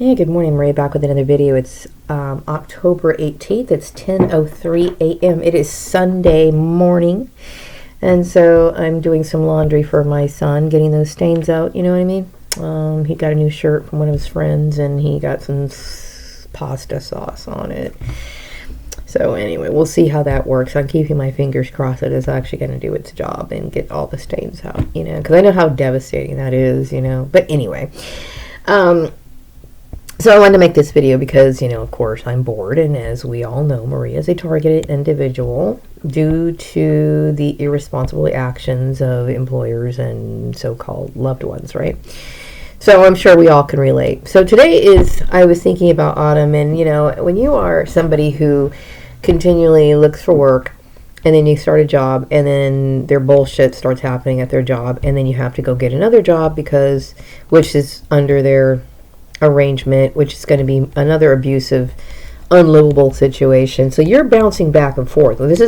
Hey, good morning. Maria back with another video. It's October 18th. It's 10:03 a.m. It is Sunday morning. And so I'm doing some laundry for my son, getting those stains out, you know what I mean? He got a new shirt from one of his friends and he got some pasta sauce on it. So anyway, we'll see how that works. I'm keeping my fingers crossed that it's actually going to do its job and get all the stains out, you know, because I know how devastating that is, you know. But anyway, so I wanted to make this video because, you know, of course, I'm bored, and as we all know, Maria is a targeted individual due to the irresponsible actions of employers and so-called loved ones, right? So I'm sure we all can relate. So today I was thinking about autumn, and, you know, when you are somebody who continually looks for work, and then you start a job, and then their bullshit starts happening at their job, and then you have to go get another job which is under their arrangement, which is going to be another abusive, unlivable situation. So you're bouncing back and forth. This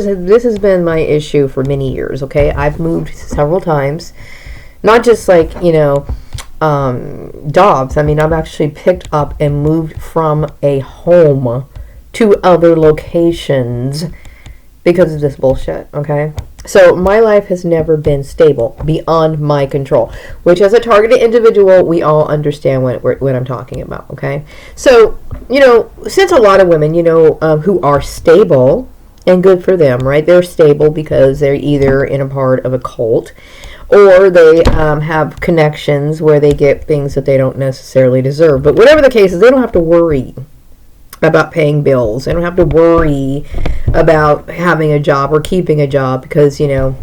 has been my issue for many years. Okay, I've moved several times, not just like, you know, jobs. I mean, I've actually picked up and moved from a home to other locations because of this bullshit. Okay, so my life has never been stable, beyond my control, which as a targeted individual, we all understand what I'm talking about, okay? So, you know, since a lot of women, you know, who are stable, and good for them, right? They're stable because they're either in a part of a cult, or they have connections where they get things that they don't necessarily deserve. But whatever the case is, they don't have to worry about paying bills. They don't have to worry about having a job or keeping a job because, you know,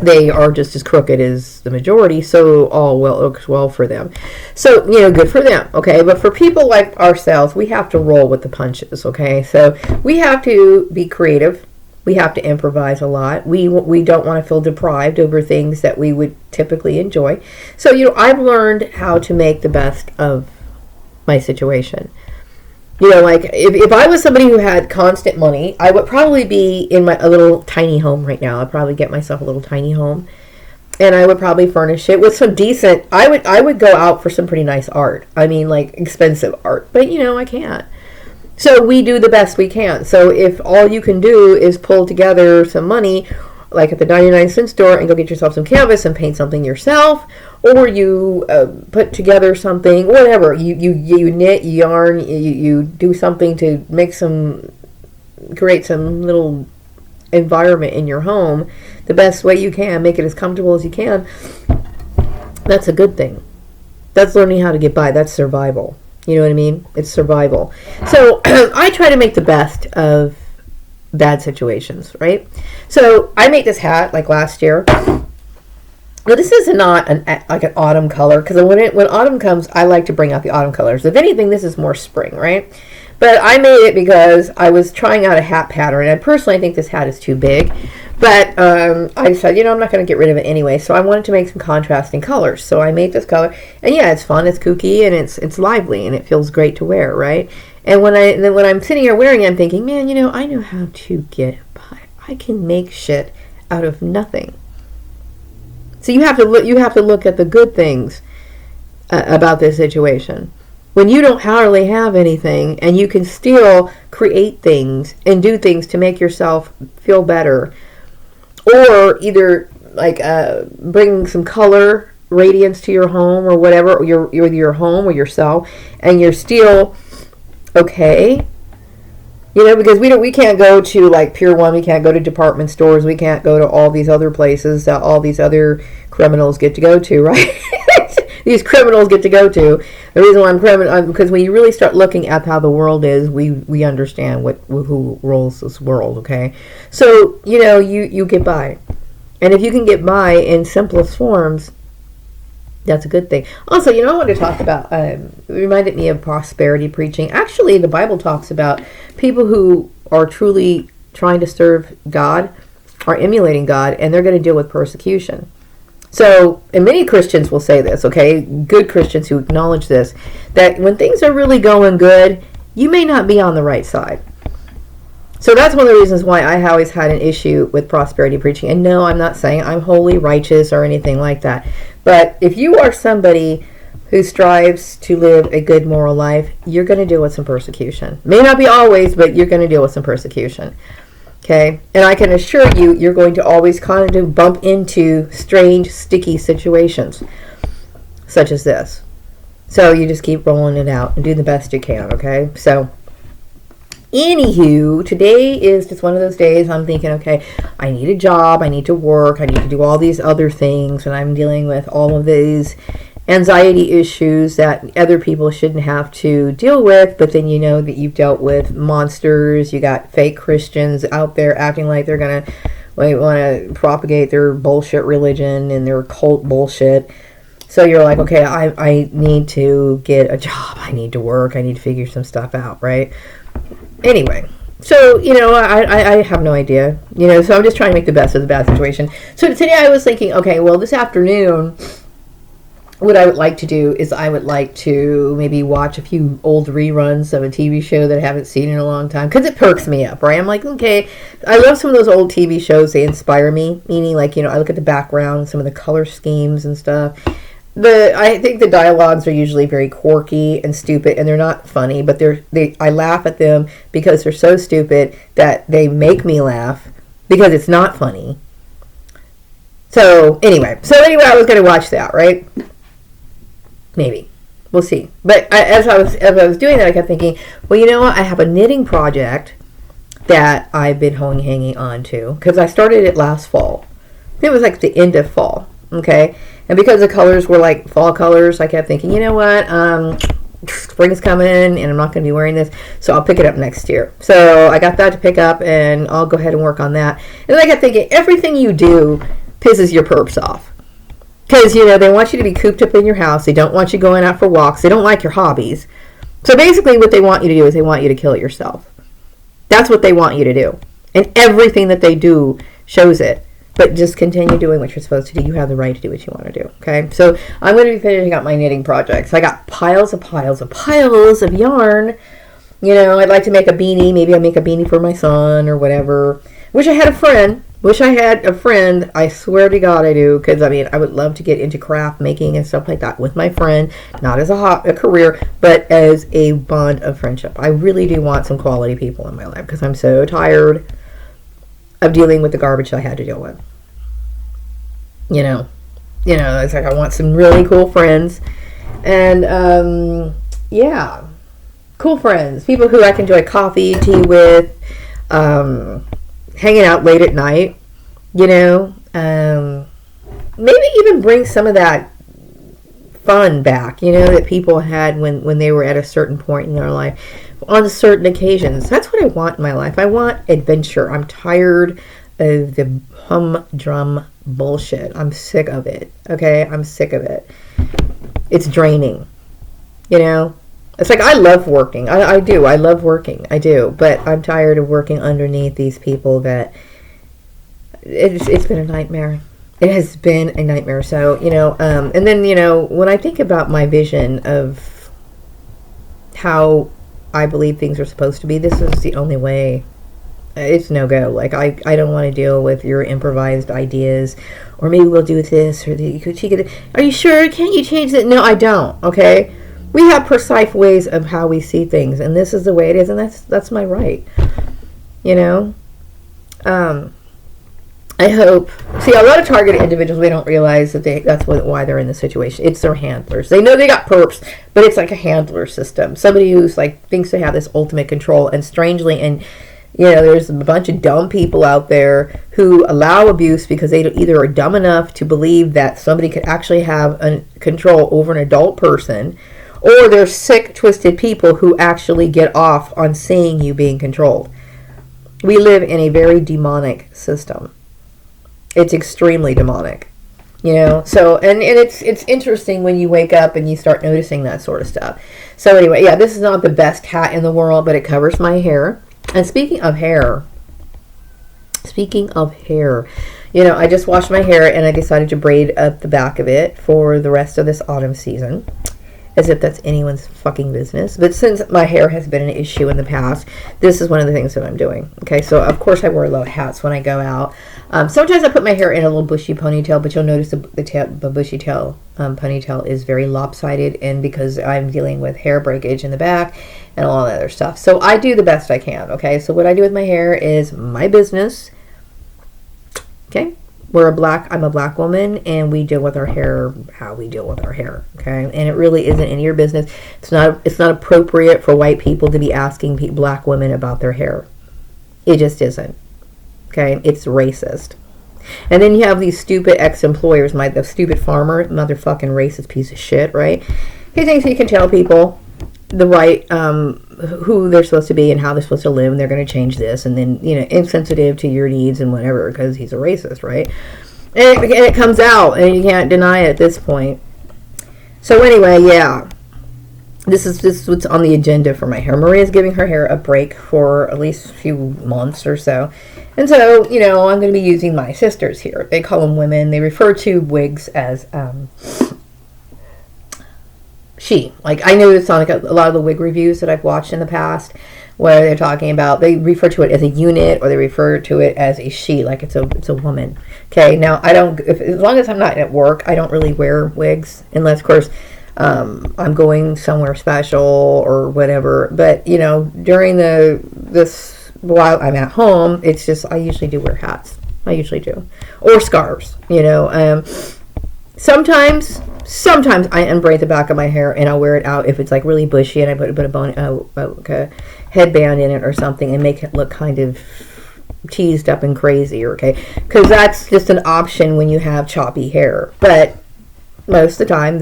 they are just as crooked as the majority, so all looks well for them. So, you know, good for them, okay? But for people like ourselves, we have to roll with the punches, okay? So we have to be creative. We have to improvise a lot. We don't want to feel deprived over things that we would typically enjoy. So, you know, I've learned how to make the best of my situation. You know, like, if I was somebody who had constant money, I would probably be in a little tiny home right now. I'd probably get myself a little tiny home, and I would probably furnish it with some decent, I would go out for some pretty nice art. I mean, like, expensive art. But, you know, I can't. So we do the best we can. So if all you can do is pull together some money, like at the 99-cent store, and go get yourself some canvas and paint something yourself, or you put together something, whatever, you knit, yarn, you do something to create some little environment in your home the best way you can, make it as comfortable as you can. That's a good thing. That's learning how to get by. That's survival. You know what I mean? It's survival. So I try to make the best of bad situations, right? So I made this hat like last year. Now this is not like an autumn color, because when autumn comes, I like to bring out the autumn colors. If anything, this is more spring, right? But I made it because I was trying out a hat pattern, and personally I think this hat is too big. But I said, you know, I'm not going to get rid of it anyway, so I wanted to make some contrasting colors. So I made this color, and yeah, it's fun, it's kooky, and it's lively, and it feels great to wear, right? And when I'm sitting here wearing it, I'm thinking, man, you know, I know how to get by. I can make shit out of nothing. So you have to look at the good things about this situation. When you don't hardly have anything, and you can still create things and do things to make yourself feel better, or either like bring some color, radiance to your home or whatever, or your home or yourself, and you're still okay. You know, because we can't go to like Pier 1, we can't go to department stores, we can't go to all these other places that all these other criminals get to go to, right? These criminals get to go to. The reason why I'm criminal, because when you really start looking at how the world is, we understand who rules this world, okay? So, you know, you get by. And if you can get by in simplest forms, that's a good thing. Also, you know, I want to talk about, it reminded me of prosperity preaching. Actually, the Bible talks about people who are truly trying to serve God, are emulating God, and they're going to deal with persecution. So, and many Christians will say this, okay? Good Christians who acknowledge this, that when things are really going good, you may not be on the right side. So that's one of the reasons why I always had an issue with prosperity preaching. And no, I'm not saying I'm wholly righteous or anything like that. But if you are somebody who strives to live a good moral life, you're going to deal with some persecution. May not be always, but you're going to deal with some persecution. Okay? And I can assure you, you're going to always kind of bump into strange, sticky situations, such as this. So you just keep rolling it out and do the best you can, okay? So, anywho, today is just one of those days I'm thinking, okay, I need a job, I need to work, I need to do all these other things, and I'm dealing with all of these anxiety issues that other people shouldn't have to deal with, but then you know that you've dealt with monsters, you got fake Christians out there acting like they're going to want to propagate their bullshit religion and their cult bullshit. So you're like, okay, I need to get a job, I need to work, I need to figure some stuff out, right? Anyway, so, I have no idea, so I'm just trying to make the best of the bad situation. So today I was thinking, okay, well, this afternoon, what I would like to do is I would like to maybe watch a few old reruns of a TV show that I haven't seen in a long time, because it perks me up, right? I'm like, okay, I love some of those old TV shows. They inspire me, meaning like, I look at the background, some of the color schemes and stuff. I think the dialogues are usually very quirky and stupid, and they're not funny, but I laugh at them because they're so stupid that they make me laugh because it's not funny. So anyway, I was going to watch that, right? Maybe. We'll see. But as I was doing that, I kept thinking, well, you know what? I have a knitting project that I've been hanging on to, because I started it last fall. It was like the end of fall, okay? And because the colors were like fall colors, I kept thinking, you know what? Spring's coming, and I'm not going to be wearing this, so I'll pick it up next year. So I got that to pick up, and I'll go ahead and work on that. And then I kept thinking, everything you do pisses your perps off. Because, they want you to be cooped up in your house. They don't want you going out for walks. They don't like your hobbies. So basically what they want you to do is they want you to kill yourself. That's what they want you to do. And everything that they do shows it. But just continue doing what you're supposed to do. You have the right to do what you want to do. Okay? So I'm going to be finishing up my knitting projects. I got piles of yarn. I'd like to make a beanie. Maybe I'll make a beanie for my son or whatever. Wish I had a friend. I swear to God I do, because I would love to get into craft making and stuff like that with my friend, not as a career, but as a bond of friendship. I really do want some quality people in my life, because I'm so tired of dealing with the garbage I had to deal with. It's like I want some really cool friends, and cool friends, people who I can enjoy coffee, tea with, hanging out late at night, maybe even bring some of that fun back, that people had when they were at a certain point in their life, on certain occasions. That's what I want in my life. I want adventure. I'm tired of the humdrum bullshit. I'm sick of it, okay? I'm sick of it. It's draining, It's like, I love working. I do. I love working. I do. But I'm tired of working underneath these people that... It's been a nightmare. It has been a nightmare. So, and then, when I think about my vision of how I believe things are supposed to be, this is the only way. It's no go. Like, I don't want to deal with your improvised ideas, or maybe we'll do this, or are you sure? Can't you change it? No, I don't, okay? We have precise ways of how we see things, and this is the way it is, and that's my right. I hope. See, a lot of targeted individuals, they don't realize that that's why they're in the situation. It's their handlers. They know they got perps, but it's like a handler system. Somebody who's like thinks they have this ultimate control, and strangely, and there's a bunch of dumb people out there who allow abuse because they either are dumb enough to believe that somebody could actually have control over an adult person, or they're sick, twisted people who actually get off on seeing you being controlled. We live in a very demonic system. It's extremely demonic, So, and it's interesting when you wake up and you start noticing that sort of stuff. So anyway, this is not the best hat in the world, but it covers my hair. And speaking of hair, I just washed my hair and I decided to braid up the back of it for the rest of this autumn season. as if that's anyone's fucking business. But since my hair has been an issue in the past, this is one of the things that I'm doing. Okay, so of course I wear a lot of hats when I go out. Sometimes I put my hair in a little bushy ponytail, but you'll notice the bushy tail ponytail is very lopsided, and because I'm dealing with hair breakage in the back and all that other stuff. So I do the best I can. Okay, so what I do with my hair is my business. Okay, I'm a black woman, and we deal with our hair how we deal with our hair. Okay, and it really isn't any of your business. It's not appropriate for white people to be asking black women about their hair. It just isn't. Okay, it's racist. And then you have these stupid ex-employers, the stupid farmer, motherfucking racist piece of shit, right? He thinks he can tell people the right, who they're supposed to be and how they're supposed to live, and they're going to change this, and then, insensitive to your needs and whatever, because he's a racist, right? And it comes out, and you can't deny it at this point. So anyway, yeah. This is what's on the agenda for my hair. Maria's giving her hair a break for at least a few months or so. And so, I'm going to be using my sisters here. They call them women. They refer to wigs as she. Like, I noticed on a lot of the wig reviews that I've watched in the past where they're talking about, they refer to it as a unit, or they refer to it as a she, like it's a woman. Okay, now as long as I'm not at work, I don't really wear wigs, unless, of course, I'm going somewhere special or whatever. But, during while I'm at home, it's just, I usually do wear hats. I usually do. Or scarves, Sometimes I unbraid the back of my hair and I'll wear it out if it's like really bushy, and I put a headband in it or something and make it look kind of teased up and crazy, okay? Because that's just an option when you have choppy hair. But most of the time,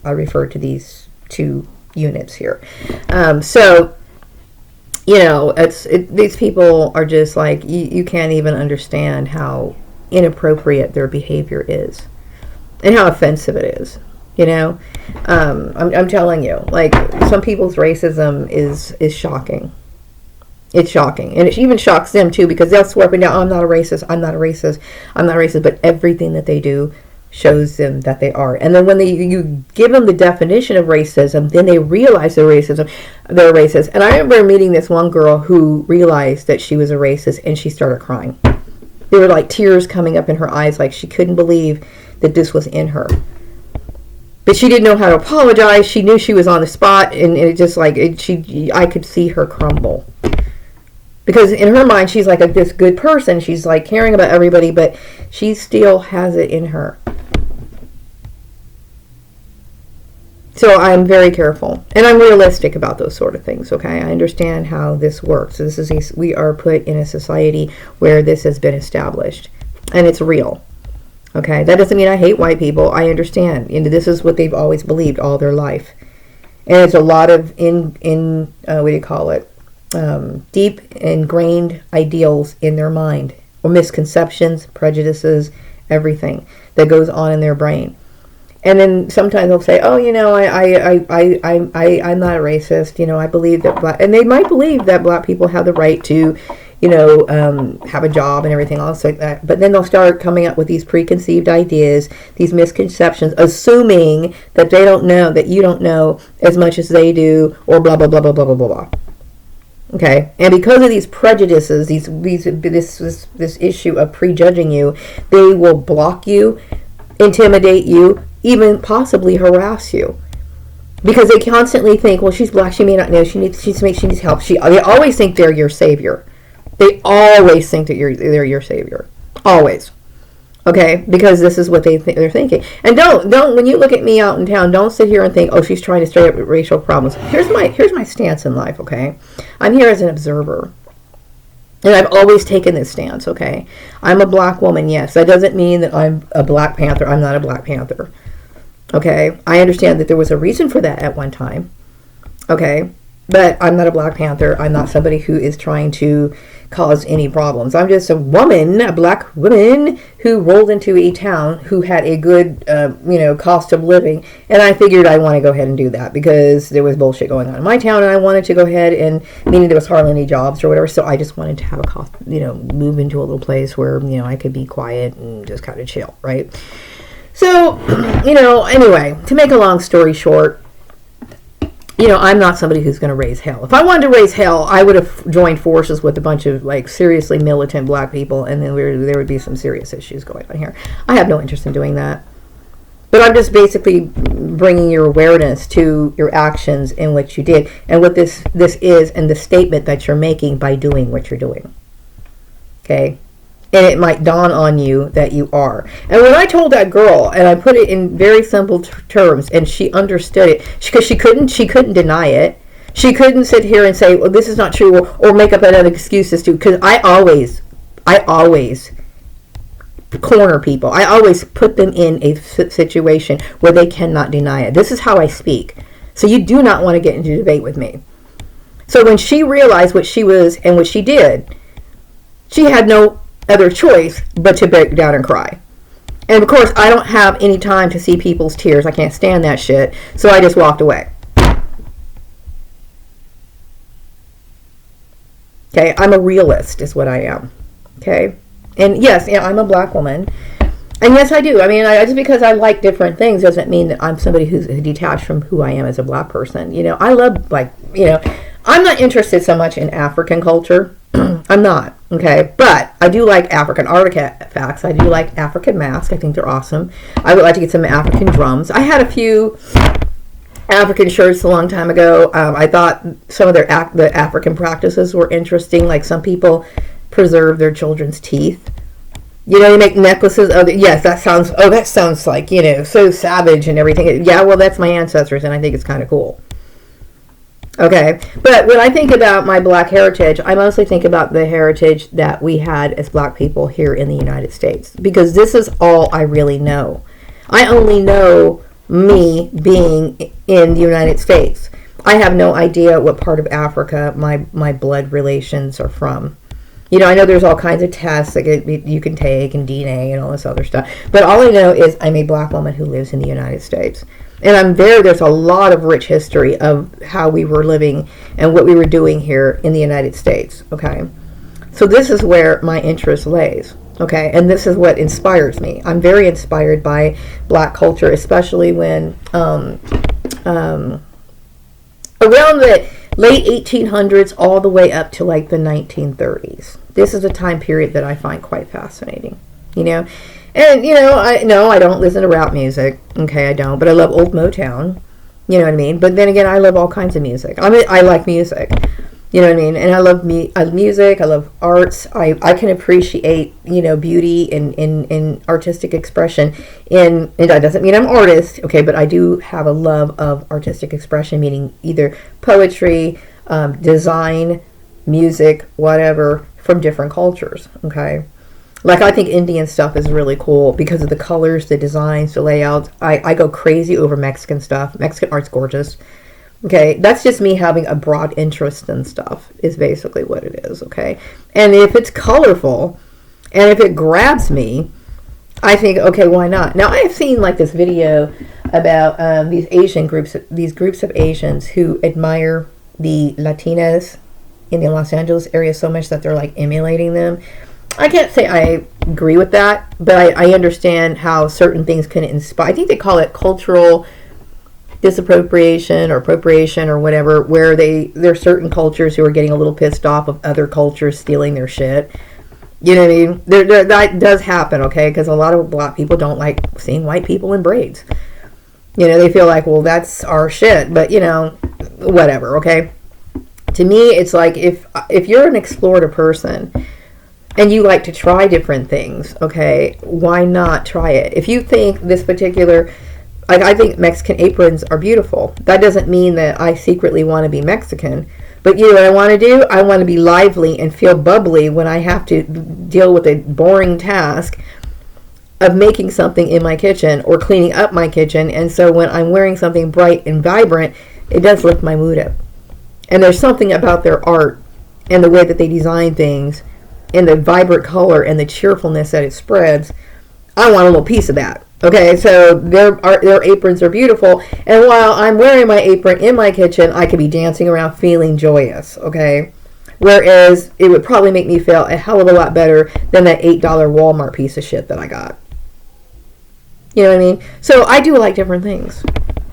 I refer to these two units here. These people are just like, you can't even understand how inappropriate their behavior is and how offensive it is. I'm telling you, like, some people's racism is shocking. It's shocking, and it even shocks them too, because they'll swear up and down, "Oh, I'm not a racist. I'm not a racist. I'm not racist." But everything that they do shows them that they are. And then when you give them the definition of racism, then they realize they're racist. And I remember meeting this one girl who realized that she was a racist, and she started crying. There were like tears coming up in her eyes, like she couldn't believe that this was in her. But she didn't know how to apologize. She knew she was on the spot, and it just like I could see her crumble. Because in her mind, she's like this good person. She's like caring about everybody, but she still has it in her. So I'm very careful, and I'm realistic about those sort of things. Okay, I understand how this works. We are put in a society where this has been established, and it's real. Okay, that doesn't mean I hate white people. I understand, this is what they've always believed all their life, and it's a lot of deep ingrained ideals in their mind, or misconceptions, prejudices, everything that goes on in their brain. And then sometimes they'll say, "Oh, I'm not a racist. I believe that and they might believe that black people have the right to, have a job and everything else like that. But then they'll start coming up with these preconceived ideas, these misconceptions, assuming that they don't know, that you don't know as much as they do, or blah blah blah blah blah blah blah blah." Okay, and because of these prejudices, this issue of prejudging you, they will block you, intimidate you, even possibly harass you, because they constantly think, well, she's black, she may not know, she needs help. They always think they're your savior. They always think that they're your savior, always. Okay, because this is what they're thinking. And don't when you look at me out in town, don't sit here and think, oh, she's trying to straight up racial problems. Here's my stance in life. Okay, I'm here as an observer. And I've always taken this stance, okay? I'm a black woman, yes. That doesn't mean that I'm a Black Panther. I'm not a Black Panther. Okay? I understand that there was a reason for that at one time. Okay? But I'm not a Black Panther. I'm not somebody who is trying to cause any problems. I'm just a woman, a black woman, who rolled into a town who had a good, cost of living. And I figured I want to go ahead and do that because there was bullshit going on in my town, and I wanted to go ahead and, meaning there was hardly any jobs or whatever, so I just wanted to have a cost, move into a little place where, I could be quiet and just kind of chill, right? So, anyway, to make a long story short, I'm not somebody who's going to raise hell. If I wanted to raise hell, I would have joined forces with a bunch of like seriously militant black people, and then there would be some serious issues going on here. I have no interest in doing that. But I'm just basically bringing your awareness to your actions and what you did, and what this is, and the statement that you're making by doing what you're doing. Okay? And it might dawn on you that you are. And when I told that girl, and I put it in very simple terms, and she understood it, because she couldn't deny it. She couldn't sit here and say, well, this is not true, or make up another excuse as to, because I always corner people. I always put them in a situation where they cannot deny it. This is how I speak. So you do not want to get into a debate with me. So when she realized what she was and what she did, she had no other choice but to break down and cry. And of course, I don't have any time to see people's tears. I can't stand that shit. So I just walked away. Okay, I'm a realist is what I am. Okay? And yes, I'm a black woman. And yes, I do. I mean, just because I like different things doesn't mean that I'm somebody who's detached from who I am as a black person. I love, I'm not interested so much in African culture. I'm not, okay? But I do like African artifacts. I do like African masks. I think they're awesome. I would like to get some African drums. I had a few African shirts a long time ago. I thought some of the African practices were interesting. Like some people preserve their children's teeth. You make necklaces of it. Yes, that sounds like, so savage and everything. Yeah, well, that's my ancestors, and I think it's kind of cool. Okay, but when I think about my black heritage, I mostly think about the heritage that we had as black people here in the United States, because this is all I really know. I only know me being in the United States. I have no idea what part of Africa my blood relations are from. I know there's all kinds of tests that you can take, and DNA and all this other stuff. But all I know is I'm a black woman who lives in the United States. And there's a lot of rich history of how we were living and what we were doing here in the United States. Okay. So this is where my interest lays. Okay. And this is what inspires me. I'm very inspired by black culture, especially when around the late 1800s all the way up to like the 1930s. This is a time period that I find quite fascinating, And, I don't listen to rap music. Okay, I don't. But I love old Motown. You know what I mean? But then again, I love all kinds of music. I like music. You know what I mean? And I love music. I love arts. I can appreciate, beauty in artistic expression. And that doesn't mean I'm an artist, okay? But I do have a love of artistic expression, meaning either poetry, design, music, whatever, from different cultures, okay? Like, I think Indian stuff is really cool because of the colors, the designs, the layouts. I go crazy over Mexican stuff. Mexican art's gorgeous. Okay, that's just me having a broad interest in stuff is basically what it is, okay? And if it's colorful and if it grabs me, I think, okay, why not? Now, I have seen like this video about these groups of Asians who admire the Latinas in the Los Angeles area so much that they're like emulating them. I can't say I agree with that, but I understand how certain things can inspire. I think they call it cultural disappropriation or appropriation or whatever, where there are certain cultures who are getting a little pissed off of other cultures stealing their shit. You know what I mean? That does happen, okay? Because a lot of black people don't like seeing white people in braids. They feel like, well, that's our shit, but whatever, okay? To me, it's like if you're an explorative person and you like to try different things, okay, why not try it? If you think this particular, I think Mexican aprons are beautiful. That doesn't mean that I secretly want to be Mexican. But what I want to do? I want to be lively and feel bubbly when I have to deal with a boring task of making something in my kitchen or cleaning up my kitchen. And so when I'm wearing something bright and vibrant, it does lift my mood up. And there's something about their art and the way that they design things and the vibrant color and the cheerfulness that it spreads. I want a little piece of that. Okay, so their aprons are beautiful, and while I'm wearing my apron in my kitchen, I could be dancing around feeling joyous, okay? Whereas it would probably make me feel a hell of a lot better than that $8 Walmart piece of shit that I got. You know what I mean? So I do like different things.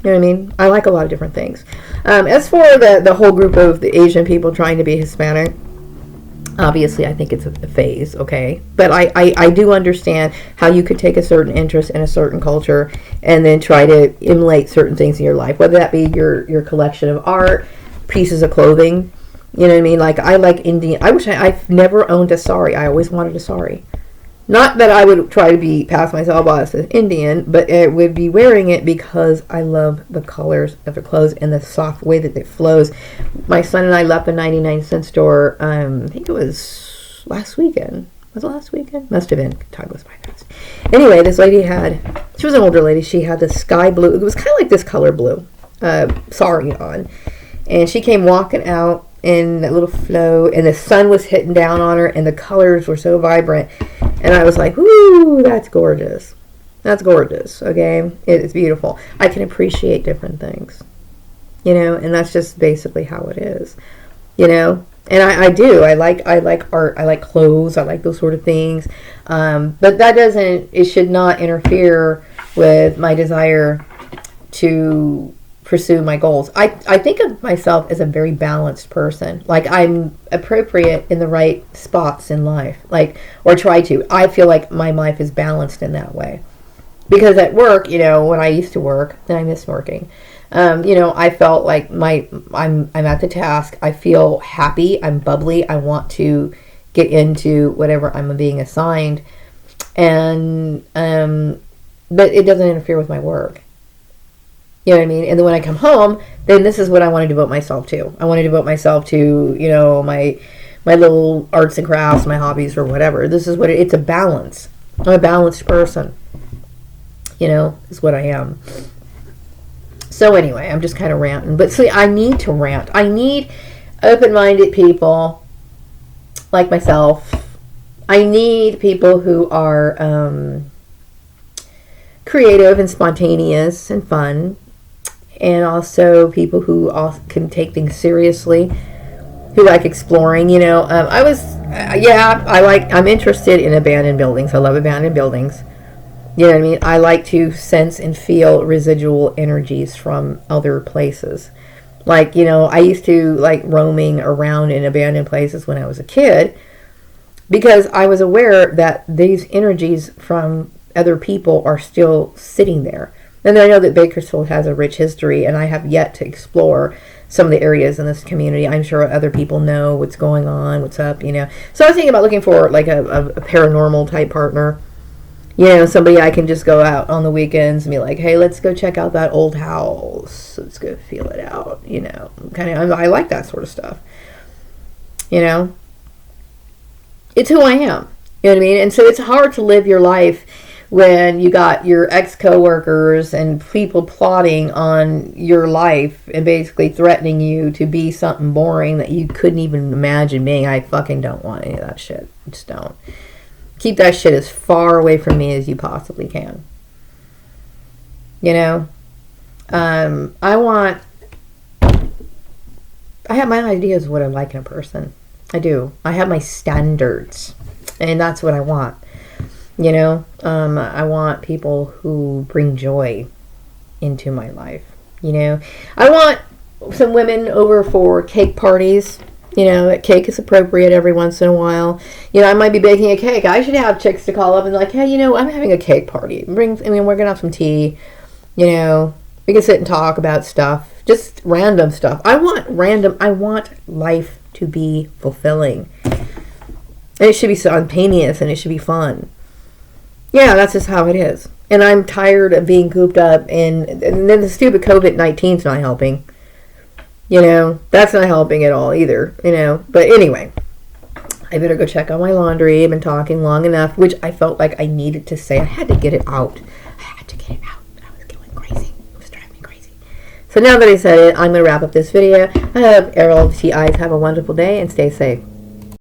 You know what I mean? I like a lot of different things. As for the whole group of the Asian people trying to be Hispanic, obviously I think it's a phase, okay? But I do understand how you could take a certain interest in a certain culture and then try to emulate certain things in your life, whether that be your collection of art, pieces of clothing. You know what I mean? Like, I like Indian. I've never owned a sari. I always wanted a sari. Not that I would try to be pass myself off as Indian, but I would be wearing it because I love the colors of the clothes and the soft way that it flows. My son and I left the 99-cent store, I think it was last weekend. Was it last weekend? Must have been. Time goes by fast. Anyway, this lady she was an older lady. She had this sky blue, it was kind of like this color blue, sari on. And she came walking out in that little flow, and the sun was hitting down on her, and the colors were so vibrant. And I was like, "Ooh, that's gorgeous. That's gorgeous." Okay, it's beautiful. I can appreciate different things, and that's just basically how it is, And I do. I like art. I like clothes. I like those sort of things. But that doesn't. It should not interfere with my desire to pursue my goals. I think of myself as a very balanced person. Like, I'm appropriate in the right spots in life, or try to. I feel like my life is balanced in that way. Because at work, when I used to work, and I miss working, I felt like I'm at the task. I feel happy. I'm bubbly. I want to get into whatever I'm being assigned, and but it doesn't interfere with my work. You know what I mean? And then when I come home, then this is what I want to devote myself to. I want to devote myself to, my little arts and crafts, my hobbies, or whatever. This is it's a balance. I'm a balanced person. Is what I am. So anyway, I'm just kind of ranting. But see, I need to rant. I need open-minded people like myself. I need people who are creative and spontaneous and fun. And also people who can take things seriously, who like exploring. I'm interested in abandoned buildings. I love abandoned buildings. You know what I mean? I like to sense and feel residual energies from other places. Like, I used to like roaming around in abandoned places when I was a kid, because I was aware that these energies from other people are still sitting there. And I know that Bakersfield has a rich history, and I have yet to explore some of the areas in this community. I'm sure other people know what's going on, what's up, So I was thinking about looking for like a paranormal type partner. Somebody I can just go out on the weekends and be like, "Hey, let's go check out that old house. Let's go feel it out." I like that sort of stuff. It's who I am. You know what I mean? And so it's hard to live your life when you got your ex-coworkers and people plotting on your life and basically threatening you to be something boring that you couldn't even imagine being. I fucking don't want any of that shit. Just don't. Keep that shit as far away from me as you possibly can. I have my ideas of what I like in a person. I do. I have my standards, and that's what I want. I want people who bring joy into my life. I want some women over for cake parties. Cake is appropriate every once in a while. I might be baking a cake. I should have chicks to call up and like, "Hey, I'm having a cake party. We're gonna have some tea. We can sit and talk about stuff, just random stuff. I want life to be fulfilling. And it should be spontaneous, and it should be fun. Yeah, that's just how it is. And I'm tired of being cooped up, and then the stupid COVID-19 is not helping. That's not helping at all either, But anyway, I better go check on my laundry. I've been talking long enough, which I felt like I needed to say. I had to get it out. I was going crazy. It was driving me crazy. So now that I said it, I'm going to wrap up this video. I hope all of you guys have a wonderful day and stay safe.